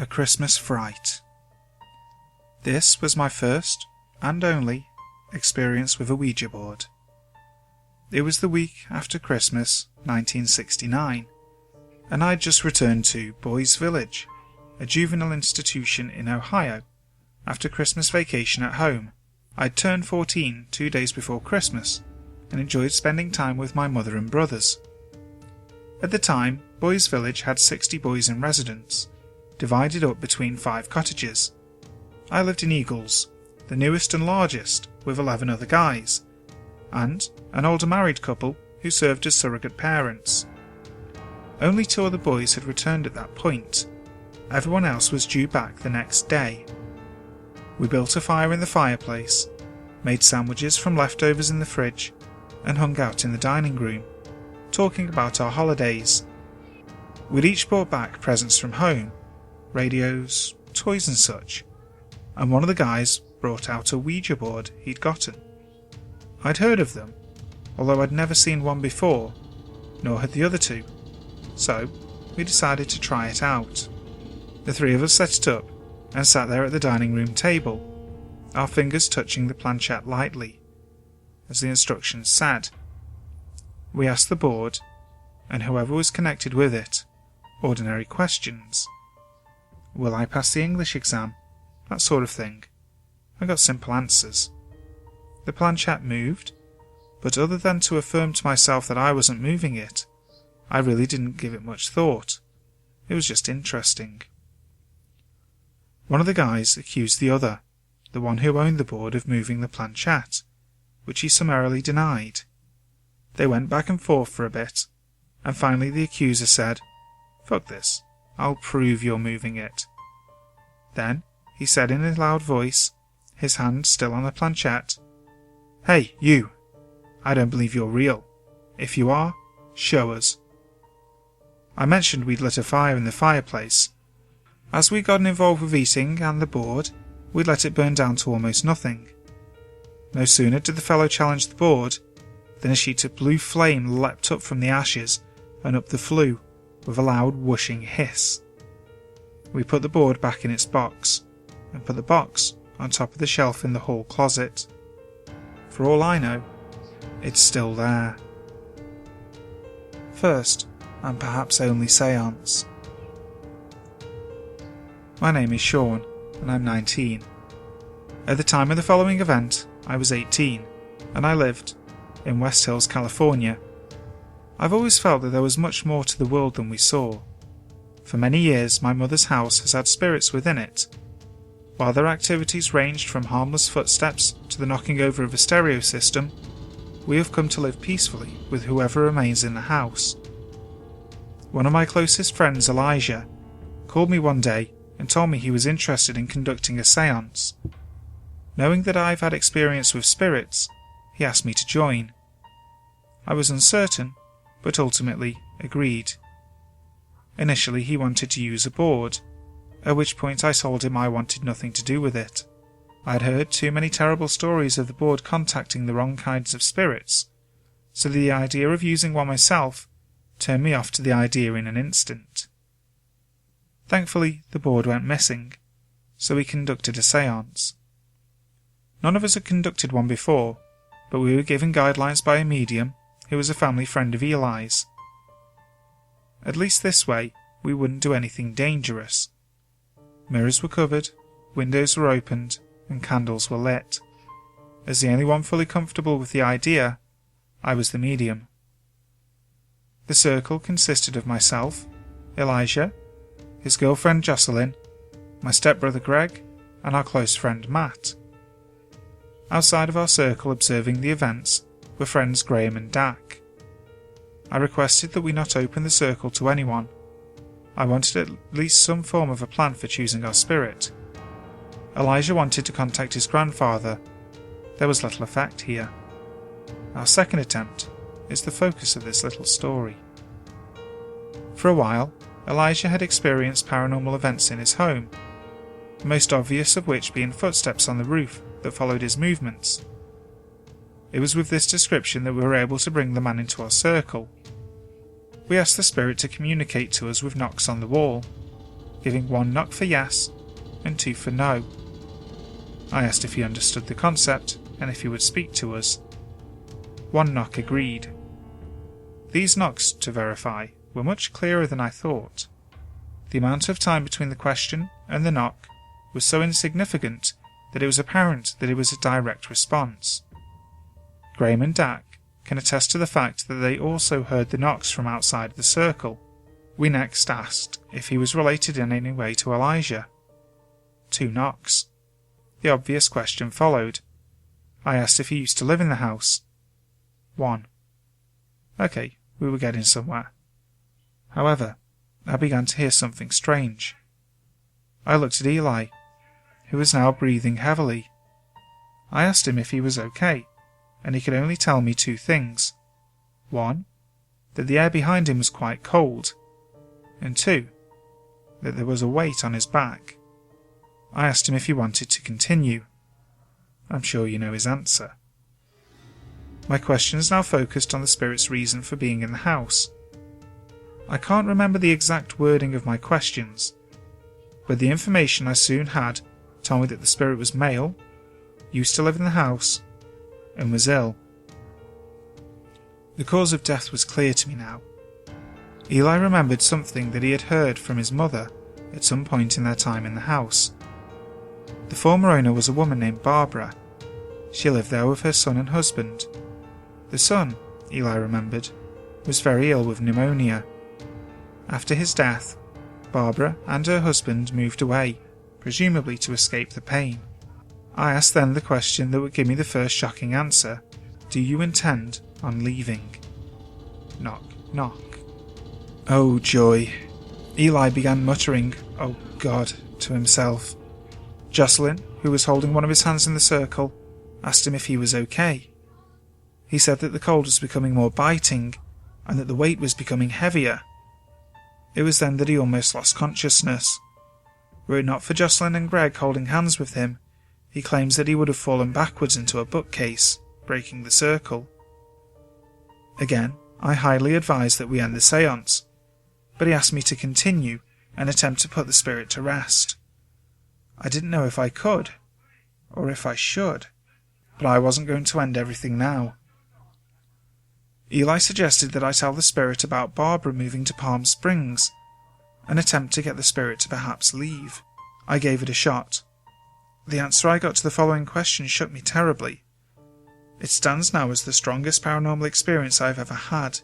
A Christmas Fright. This was my first, and only, experience with a Ouija board. It was the week after Christmas, 1969, and I'd just returned to Boys Village, a juvenile institution in Ohio, after Christmas vacation at home. I'd turned 14 2 days before Christmas, and enjoyed spending time with my mother and brothers. At the time, Boys Village had 60 boys in residence, divided up between 5 cottages. I lived in Eagles, the newest and largest, with 11 other guys, and an older married couple who served as surrogate parents. Only 2 other boys had returned at that point. Everyone else was due back the next day. We built a fire in the fireplace, made sandwiches from leftovers in the fridge, and hung out in the dining room, talking about our holidays. We'd each brought back presents from home, radios, toys and such, and one of the guys brought out a Ouija board he'd gotten. I'd heard of them, although I'd never seen one before, nor had the other 2, so we decided to try it out. The 3 of us set it up and sat there at the dining room table, our fingers touching the planchette lightly, as the instructions said. We asked the board, and whoever was connected with it, ordinary questions. Will I pass the English exam? That sort of thing. I got simple answers. The planchette moved, but other than to affirm to myself that I wasn't moving it, I really didn't give it much thought. It was just interesting. One of the guys accused the other, the one who owned the board, of moving the planchette, which he summarily denied. They went back and forth for a bit, and finally the accuser said, "Fuck this, I'll prove you're moving it." Then he said in a loud voice, his hand still on the planchette, "Hey, you! I don't believe you're real. If you are, show us." I mentioned we'd lit a fire in the fireplace. As we'd gotten involved with eating and the board, we'd let it burn down to almost nothing. No sooner did the fellow challenge the board than a sheet of blue flame leapt up from the ashes and up the flue with a loud whooshing hiss. We put the board back in its box, and put the box on top of the shelf in the hall closet. For all I know, it's still there. First, and perhaps only seance. My name is Sean, and I'm 19. At the time of the following event, I was 18, and I lived in West Hills, California. I've always felt that there was much more to the world than we saw. For many years, my mother's house has had spirits within it. While their activities ranged from harmless footsteps to the knocking over of a stereo system, we have come to live peacefully with whoever remains in the house. One of my closest friends, Elijah, called me one day and told me he was interested in conducting a seance. Knowing that I've had experience with spirits, he asked me to join. I was uncertain, but ultimately agreed. Initially he wanted to use a board, at which point I told him I wanted nothing to do with it. I had heard too many terrible stories of the board contacting the wrong kinds of spirits, so the idea of using one myself turned me off to the idea in an instant. Thankfully, the board went missing, so we conducted a seance. None of us had conducted one before, but we were given guidelines by a medium who was a family friend of Eli's. At least this way, we wouldn't do anything dangerous. Mirrors were covered, windows were opened, and candles were lit. As the only one fully comfortable with the idea, I was the medium. The circle consisted of myself, Elijah, his girlfriend Jocelyn, my stepbrother Greg, and our close friend Matt. Outside of our circle observing the events were friends Graham and Dak. I requested that we not open the circle to anyone. I wanted at least some form of a plan for choosing our spirit. Elijah wanted to contact his grandfather. There was little effect here. Our second attempt is the focus of this little story. For a while, Elijah had experienced paranormal events in his home, the most obvious of which being footsteps on the roof that followed his movements. It was with this description that we were able to bring the man into our circle. We asked the spirit to communicate to us with knocks on the wall. giving 1 knock for yes and 2 for no. I asked if he understood the concept and if he would speak to us. 1 knock agreed. These knocks, to verify, were much clearer than I thought. The amount of time between the question and the knock was so insignificant that it was apparent that it was a direct response. Graham and Dak can attest to the fact that they also heard the knocks from outside the circle. We next asked if he was related in any way to Elijah. 2 knocks. The obvious question followed. I asked if he used to live in the house. 1. Okay, we were getting somewhere. However, I began to hear something strange. I looked at Eli, who was now breathing heavily. I asked him if he was okay, and he could only tell me 2 things. 1, that the air behind him was quite cold, and 2, that there was a weight on his back. I asked him if he wanted to continue. I'm sure you know his answer. My questions now focused on the spirit's reason for being in the house. I can't remember the exact wording of my questions, but the information I soon had told me that the spirit was male, used to live in the house, and was ill. The cause of death was clear to me now. Eli remembered something that he had heard from his mother at some point in their time in the house. The former owner was a woman named Barbara. She lived there with her son and husband. The son, Eli remembered, was very ill with pneumonia. After his death, Barbara and her husband moved away, presumably to escape the pain. I asked then the question that would give me the first shocking answer. Do you intend on leaving? Knock, knock. Oh joy. Eli began muttering, "Oh God," to himself. Jocelyn, who was holding one of his hands in the circle, asked him if he was okay. He said that the cold was becoming more biting, and that the weight was becoming heavier. It was then that he almost lost consciousness. Were it not for Jocelyn and Greg holding hands with him, he claims that he would have fallen backwards into a bookcase, breaking the circle. Again, I highly advised that we end the seance, but he asked me to continue and attempt to put the spirit to rest. I didn't know if I could, or if I should, but I wasn't going to end everything now. Eli suggested that I tell the spirit about Barbara moving to Palm Springs, and attempt to get the spirit to perhaps leave. I gave it a shot. The answer I got to the following question shook me terribly. It stands now as the strongest paranormal experience I've ever had.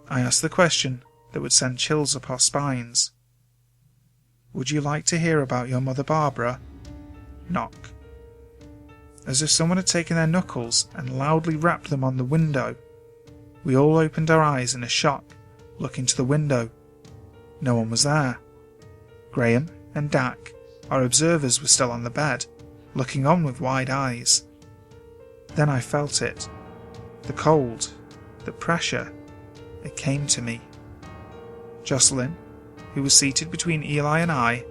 I asked the question that would send chills up our spines. Would you like to hear about your mother Barbara? Knock. As if someone had taken their knuckles and loudly rapped them on the window. We all opened our eyes in a shock, looking to the window. No one was there. Graham and Dak, our observers, were still on the bed, looking on with wide eyes. Then I felt it. The cold, the pressure. It came to me. Jocelyn, who was seated between Eli and I,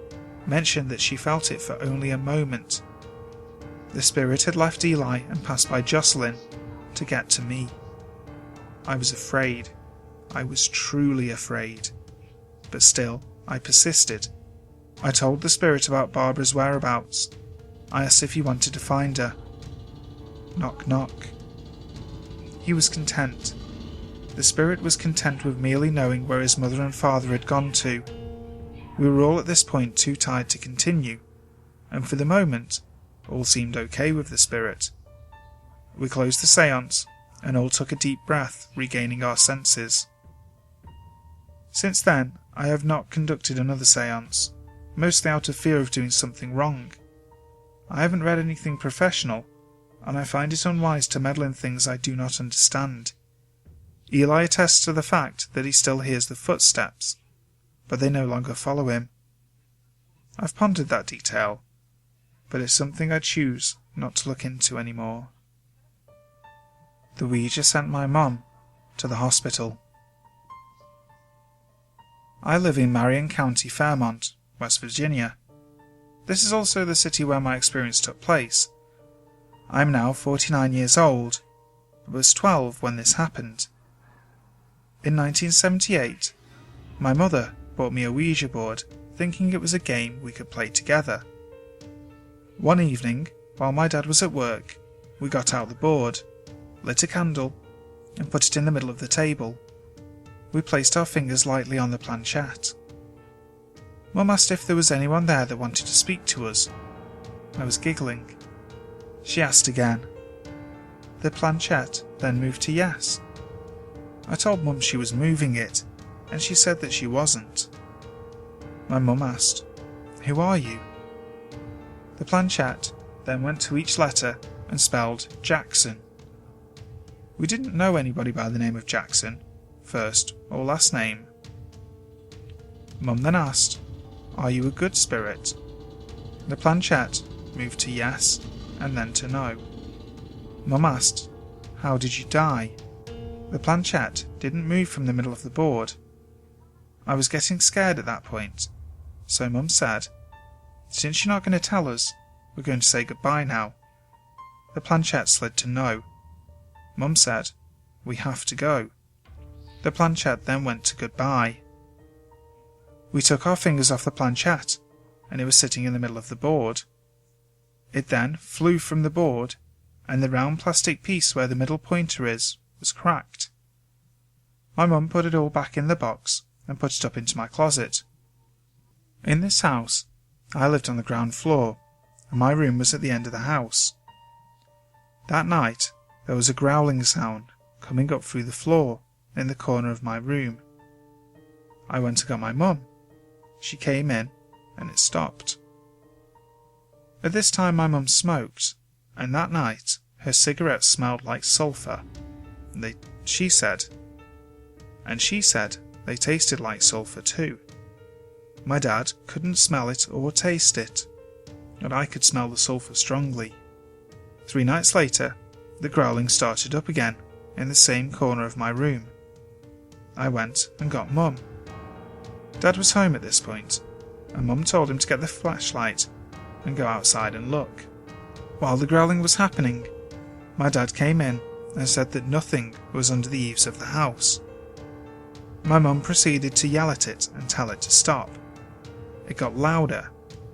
mentioned that she felt it for only a moment. The spirit had left Eli and passed by Jocelyn to get to me. I was afraid. I was truly afraid. But still, I persisted. I told the spirit about Barbara's whereabouts. I asked if he wanted to find her. Knock, knock. He was content. The spirit was content with merely knowing where his mother and father had gone to. We were all at this point too tired to continue, and for the moment, all seemed okay with the spirit. We closed the seance, and all took a deep breath, regaining our senses. Since then, I have not conducted another seance, mostly out of fear of doing something wrong. I haven't read anything professional, and I find it unwise to meddle in things I do not understand. Eli attests to the fact that he still hears the footsteps, but they no longer follow him. I've pondered that detail, but it's something I choose not to look into anymore. The Ouija sent my mum to the hospital. I live in Marion County, Fairmont, West Virginia. This is also the city where my experience took place. I'm now 49 years old, but was 12 when this happened. In 1978, my mother bought me a Ouija board thinking it was a game we could play together. One evening, while my dad was at work, we got out the board, lit a candle, and put it in the middle of the table. We placed our fingers lightly on the planchette. Mum asked if there was anyone there that wanted to speak to us. I was giggling. She asked again. The planchette then moved to yes. I told Mum she was moving it, and she said that she wasn't. My mum asked, "Who are you?" The planchette then went to each letter and spelled Jackson. We didn't know anybody by the name of Jackson, first or last name. Mum then asked, "Are you a good spirit?" The planchette moved to yes and then to no. Mum asked, "How did you die?" The planchette didn't move from the middle of the board. I was getting scared at that point, so Mum said, "Since you're not going to tell us, we're going to say goodbye now." The planchette slid to no. Mum said, "We have to go." The planchette then went to goodbye. We took our fingers off the planchette, and it was sitting in the middle of the board. It then flew from the board, and the round plastic piece where the middle pointer is was cracked. My mum put it all back in the box and put it up into my closet. In this house, I lived on the ground floor, and my room was at the end of the house. That night, there was a growling sound coming up through the floor in the corner of my room. I went to get my mum. She came in, and it stopped. At this time my mum smoked, and that night her cigarettes smelled like sulphur. She said they tasted like sulphur too. My dad couldn't smell it or taste it, and I could smell the sulphur strongly. 3 nights later, the growling started up again in the same corner of my room. I went and got Mum. Dad was home at this point, and Mum told him to get the flashlight and go outside and look. While the growling was happening, my dad came in and said that nothing was under the eaves of the house. My mum proceeded to yell at it and tell it to stop. It got louder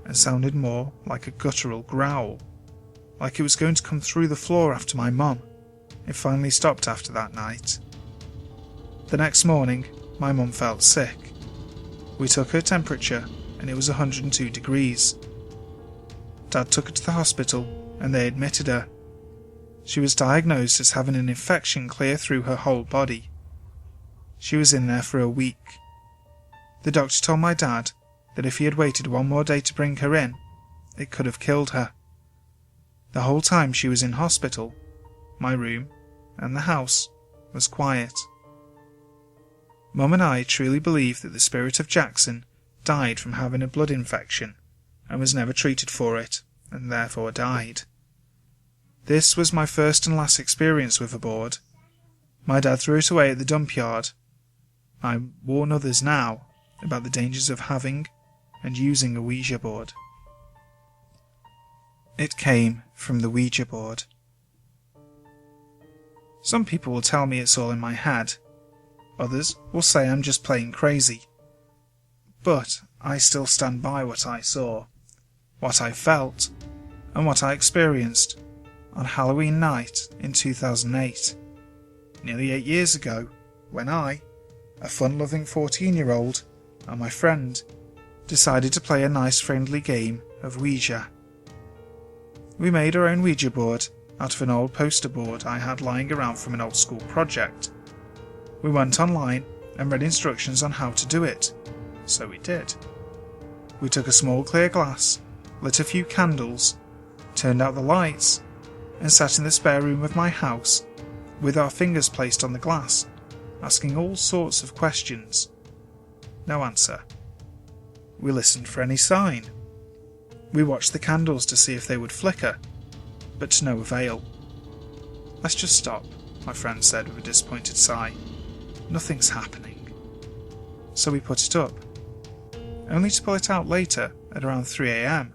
and sounded more like a guttural growl, like it was going to come through the floor after my mum. It finally stopped after that night. The next morning, my mum felt sick. We took her temperature and it was 102 degrees. Dad took her to the hospital and they admitted her. She was diagnosed as having an infection clear through her whole body. She was in there for a week. The doctor told my dad that if he had waited one more day to bring her in, it could have killed her. The whole time she was in hospital, my room and the house was quiet. Mum and I truly believe that the spirit of Jackson died from having a blood infection and was never treated for it and therefore died. This was my first and last experience with a board. My dad threw it away at the dump yard. I warn others now about the dangers of having and using a Ouija board. It came from the Ouija board. Some people will tell me it's all in my head. Others will say I'm just plain crazy. But I still stand by what I saw, what I felt, and what I experienced on Halloween night in 2008, nearly 8 years ago, when I, a fun-loving 14-year-old, and my friend, decided to play a nice friendly game of Ouija. We made our own Ouija board out of an old poster board I had lying around from an old school project. We went online and read instructions on how to do it, so we did. We took a small clear glass, lit a few candles, turned out the lights, and sat in the spare room of my house with our fingers placed on the glass, asking all sorts of questions. No answer. We listened for any sign. We watched the candles to see if they would flicker, but to no avail. "Let's just stop," my friend said with a disappointed sigh. "Nothing's happening." So we put it up, only to pull it out later at around 3 a.m,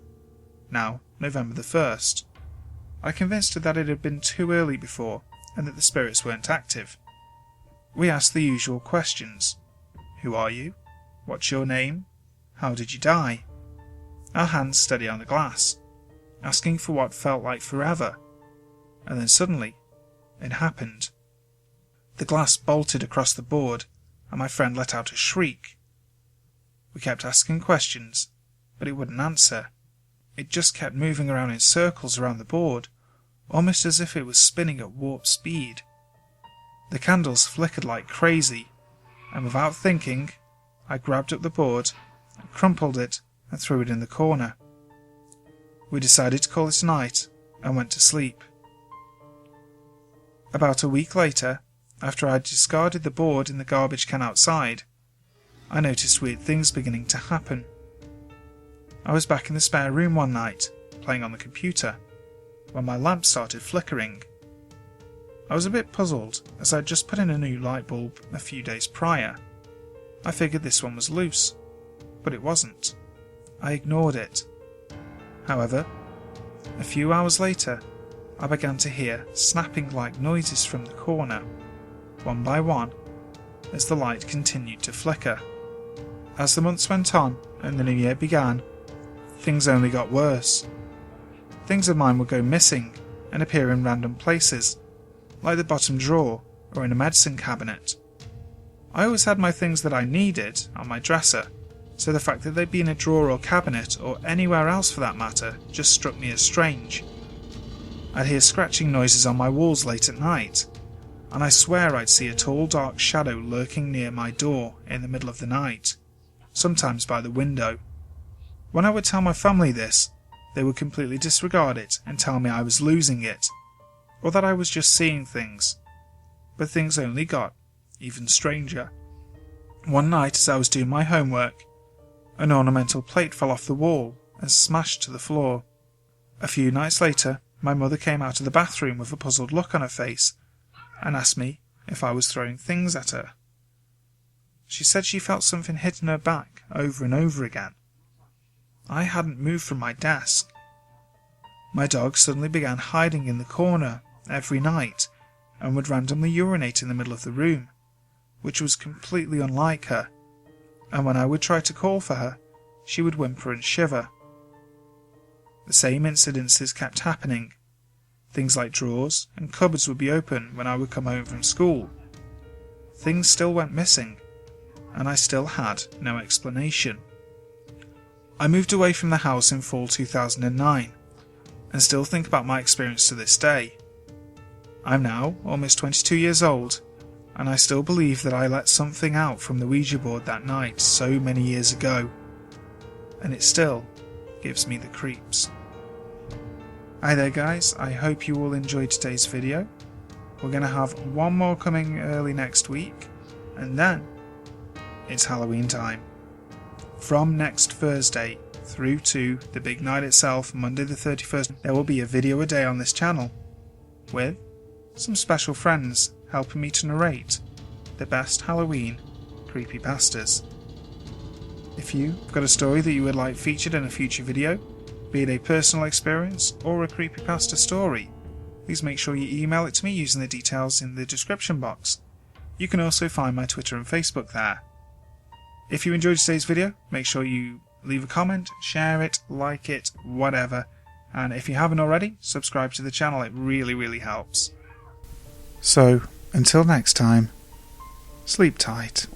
now November the 1st. I convinced her that it had been too early before and that the spirits weren't active. We asked the usual questions. Who are you? What's your name? "How did you die?" Our hands steady on the glass, asking for what felt like forever, and then suddenly, it happened. The glass bolted across the board, and my friend let out a shriek. We kept asking questions, but it wouldn't answer. It just kept moving around in circles around the board, almost as if it was spinning at warp speed. The candles flickered like crazy, and without thinking, I grabbed up the board, crumpled it, and threw it in the corner. We decided to call it a night and went to sleep. About a week later, after I'd discarded the board in the garbage can outside, I noticed weird things beginning to happen. I was back in the spare room one night, playing on the computer, when my lamp started flickering. I was a bit puzzled, as I'd just put in a new light bulb a few days prior. I figured this one was loose, but it wasn't. I ignored it. However, a few hours later, I began to hear snapping-like noises from the corner, one by one, as the light continued to flicker. As the months went on and the new year began, things only got worse. Things of mine would go missing and appear in random places, like the bottom drawer or in a medicine cabinet. I always had my things that I needed on my dresser, so the fact that they'd be in a drawer or cabinet, or anywhere else for that matter, just struck me as strange. I'd hear scratching noises on my walls late at night, and I swear I'd see a tall dark shadow lurking near my door in the middle of the night, sometimes by the window. When I would tell my family this, they would completely disregard it and tell me I was losing it, or that I was just seeing things. But things only got even stranger. One night as I was doing my homework, an ornamental plate fell off the wall and smashed to the floor. A few nights later, my mother came out of the bathroom with a puzzled look on her face and asked me if I was throwing things at her. She said she felt something hitting her back over and over again. I hadn't moved from my desk. My dog suddenly began hiding in the corner every night and would randomly urinate in the middle of the room, which was completely unlike her, and when I would try to call for her, she would whimper and shiver. The same incidences kept happening. Things like drawers and cupboards would be open when I would come home from school. Things still went missing, and I still had no explanation. I moved away from the house in fall 2009, and still think about my experience to this day. I'm now almost 22 years old, and I still believe that I let something out from the Ouija board that night so many years ago, and it still gives me the creeps. Hi there guys, I hope you all enjoyed today's video. We're going to have one more coming early next week, and then it's Halloween time. From next Thursday through to the big night itself, Monday the 31st, there will be a video a day on this channel, with some special friends helping me to narrate the best Halloween creepypastas. If you've got a story that you would like featured in a future video, be it a personal experience or a creepypasta story, please make sure you email it to me using the details in the description box. You can also find my Twitter and Facebook there. If you enjoyed today's video, make sure you leave a comment, share it, like it, whatever, and if you haven't already, subscribe to the channel, it really helps. So, until next time, sleep tight.